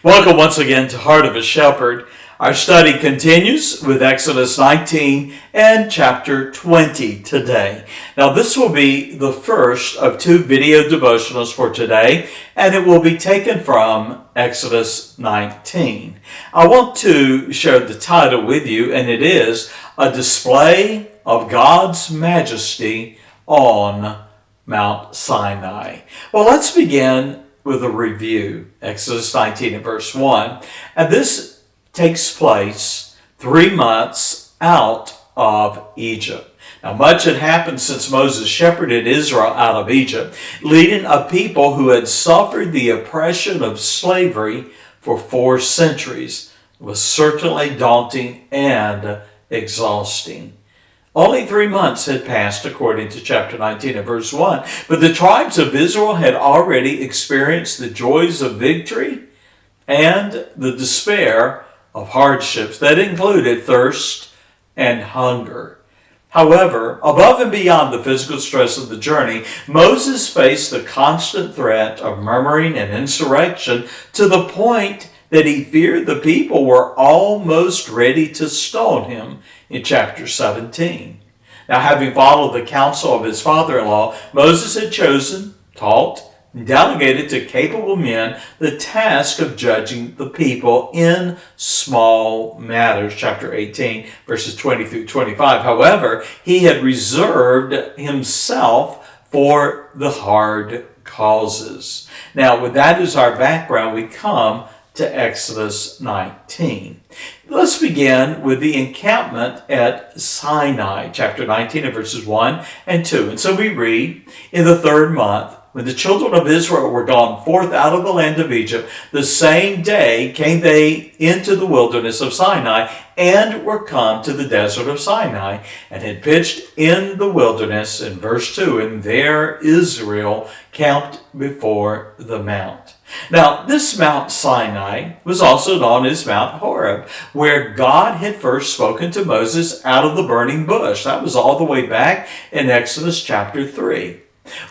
Welcome once again to Heart of a Shepherd. Our study continues with Exodus 19 and chapter 20 today. Now this will be the first of two video devotionals for today, and it will be taken from Exodus 19. I want to share the title with you, and it is A Display of God's Majesty on Mount Sinai. Well, let's begin with a review. Exodus 19 and verse 1. And this takes place 3 months out of Egypt. Now, much had happened since Moses shepherded Israel out of Egypt, leading a people who had suffered the oppression of slavery for 4 centuries. It was certainly daunting and exhausting. Only 3 months had passed according to chapter 19 and verse 1, but the tribes of Israel had already experienced the joys of victory and the despair of hardships that included thirst and hunger. However, above and beyond the physical stress of the journey, Moses faced the constant threat of murmuring and insurrection to the point that he feared the people were almost ready to stone him in chapter 17. Now, having followed the counsel of his father-in-law, Moses had chosen, taught, and delegated to capable men the task of judging the people in small matters, chapter 18, verses 20 through 25. However, he had reserved himself for the hard causes. Now, with that as our background, we come to Exodus 19. Let's begin with the encampment at Sinai, chapter 19 and verses 1 and 2. And so we read, in the 3rd month, when the children of Israel were gone forth out of the land of Egypt, the same day came they into the wilderness of Sinai, and were come to the desert of Sinai, and had pitched in the wilderness, in verse 2, and there Israel camped before the mount. Now, this Mount Sinai was also known as Mount Horeb, where God had first spoken to Moses out of the burning bush. That was all the way back in Exodus chapter 3.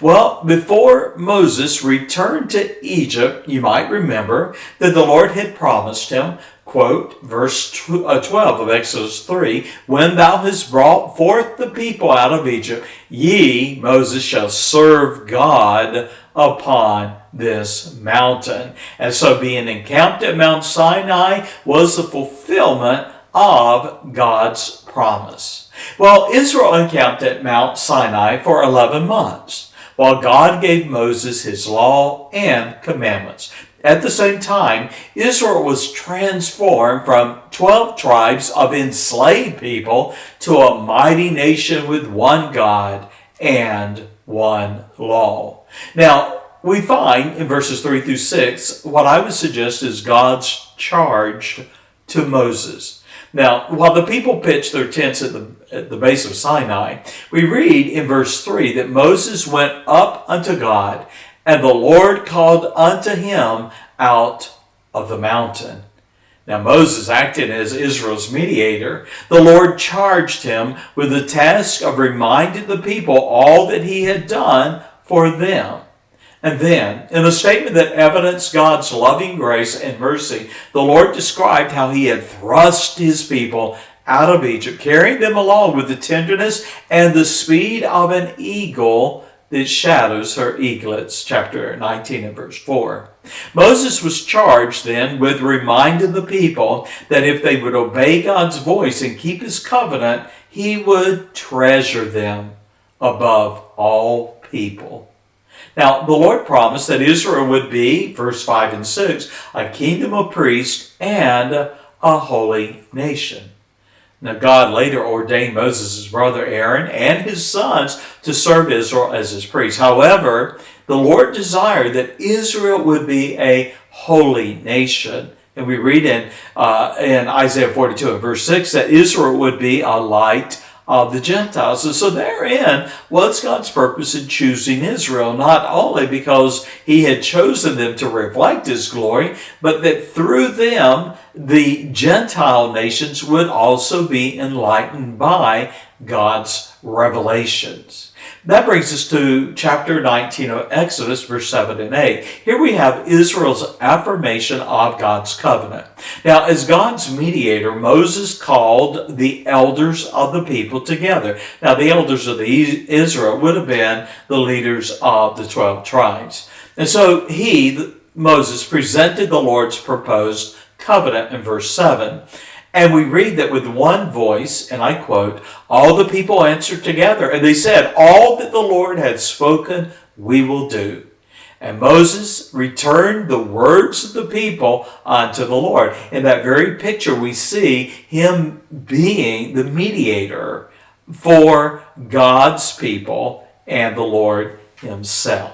Well, before Moses returned to Egypt, you might remember that the Lord had promised him, quote, verse 12 of Exodus 3, when thou hast brought forth the people out of Egypt, ye, Moses, shall serve God upon this mountain. And so being encamped at Mount Sinai was the fulfillment of God's promise. Well, Israel encamped at Mount Sinai for 11 months, while God gave Moses his law and commandments. At the same time, Israel was transformed from 12 tribes of enslaved people to a mighty nation with one God and one law. Now, we find in verses 3 through 6 what I would suggest is God's charge to Moses. Now, while the people pitched their tents at the base of Sinai, we read in verse 3 that Moses went up unto God, and the Lord called unto him out of the mountain. Now, Moses acted as Israel's mediator. The Lord charged him with the task of reminding the people all that he had done for them. And then, in a statement that evidenced God's loving grace and mercy, the Lord described how he had thrust his people out of Egypt, carrying them along with the tenderness and the speed of an eagle that shadows her eaglets, chapter 19 and verse 4. Moses was charged then with reminding the people that if they would obey God's voice and keep his covenant, he would treasure them above all people. Now, the Lord promised that Israel would be, verse 5 and 6, a kingdom of priests and a holy nation. Now, God later ordained Moses' brother Aaron and his sons to serve Israel as his priests. However, the Lord desired that Israel would be a holy nation. And we read in Isaiah 42 and verse 6 that Israel would be a light of the Gentiles. And so therein was God's purpose in choosing Israel, not only because he had chosen them to reflect his glory, but that through them the Gentile nations would also be enlightened by God's revelations. That brings us to chapter 19 of Exodus, verse 7 and 8. Here we have Israel's affirmation of God's covenant. Now, as God's mediator, Moses called the elders of the people together. Now, the elders of Israel would have been the leaders of the 12 tribes. And so Moses, presented the Lord's proposed covenant in verse 7. And we read that with one voice, and I quote, all the people answered together, and they said, all that the Lord had spoken, we will do. And Moses returned the words of the people unto the Lord. In that very picture, we see him being the mediator for God's people and the Lord himself.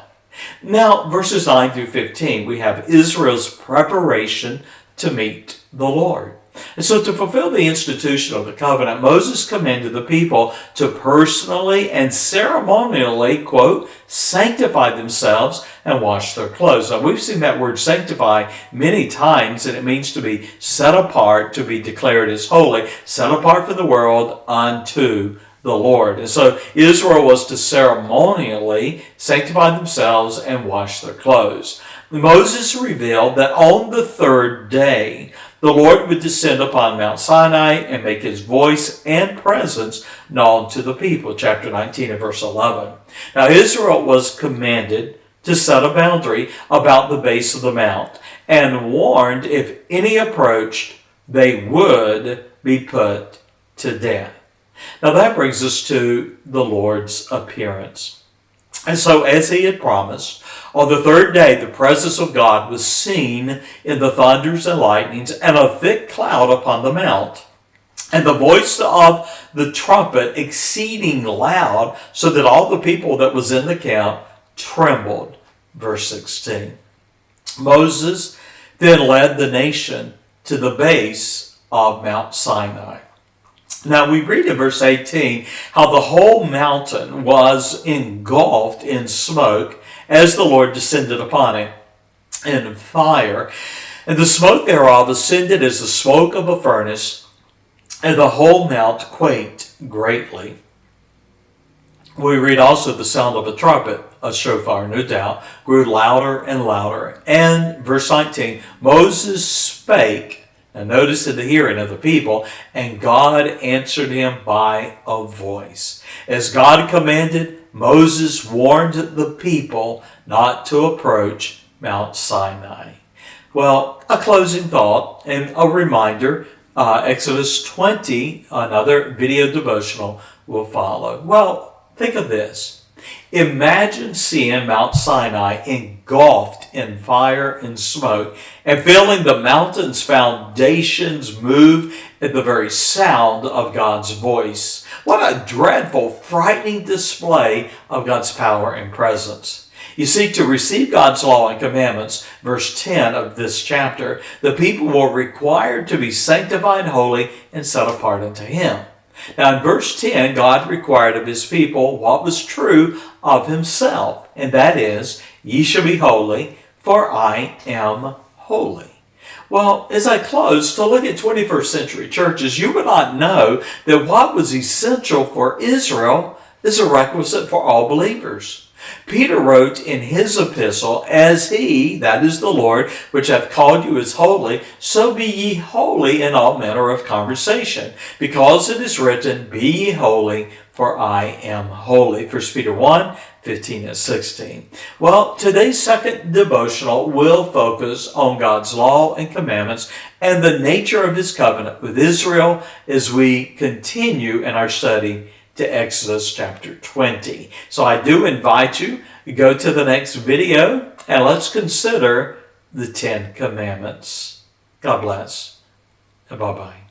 Now, verses 9 through 15, we have Israel's preparation to meet the Lord. And so to fulfill the institution of the covenant, Moses commanded the people to personally and ceremonially, quote, sanctify themselves and wash their clothes. Now, we've seen that word sanctify many times, and it means to be set apart, to be declared as holy, set apart from the world unto the Lord. And so Israel was to ceremonially sanctify themselves and wash their clothes. Moses revealed that on the third day, the Lord would descend upon Mount Sinai and make his voice and presence known to the people. Chapter 19 and verse 11. Now Israel was commanded to set a boundary about the base of the mount and warned if any approached, they would be put to death. Now that brings us to the Lord's appearance. And so as he had promised, on the third day the presence of God was seen in the thunders and lightnings and a thick cloud upon the mount, and the voice of the trumpet exceeding loud, so that all the people that was in the camp trembled. Verse 16. Moses then led the nation to the base of Mount Sinai. Now we read in verse 18 how the whole mountain was engulfed in smoke as the Lord descended upon it in fire. And the smoke thereof ascended as the smoke of a furnace, and the whole mount quaked greatly. We read also the sound of a trumpet, a shofar no doubt, grew louder and louder. And verse 19, Moses spake, and notice in the hearing of the people, and God answered him by a voice. As God commanded, Moses warned the people not to approach Mount Sinai. Well, a closing thought and a reminder, Exodus 20, another video devotional, will follow. Well, think of this. Imagine seeing Mount Sinai engulfed in fire and smoke and feeling the mountain's foundations move at the very sound of God's voice. What a dreadful, frightening display of God's power and presence. You see, to receive God's law and commandments, verse 10 of this chapter, the people were required to be sanctified, holy, and set apart unto Him. Now in verse 10, God required of His people what was true of Himself, and that is, ye shall be holy, for I am holy. Well, as I close, to look at 21st century churches, you would not know that what was essential for Israel is a requisite for all believers. Peter wrote in his epistle, as He, that is the Lord, which hath called you is holy, so be ye holy in all manner of conversation, because it is written, be ye holy, for I am holy. 1 Peter 1, 15 and 16. Well, today's second devotional will focus on God's law and commandments and the nature of His covenant with Israel as we continue in our study to Exodus chapter 20. So I do invite you to go to the next video and let's consider the 10 Commandments. God bless and bye-bye.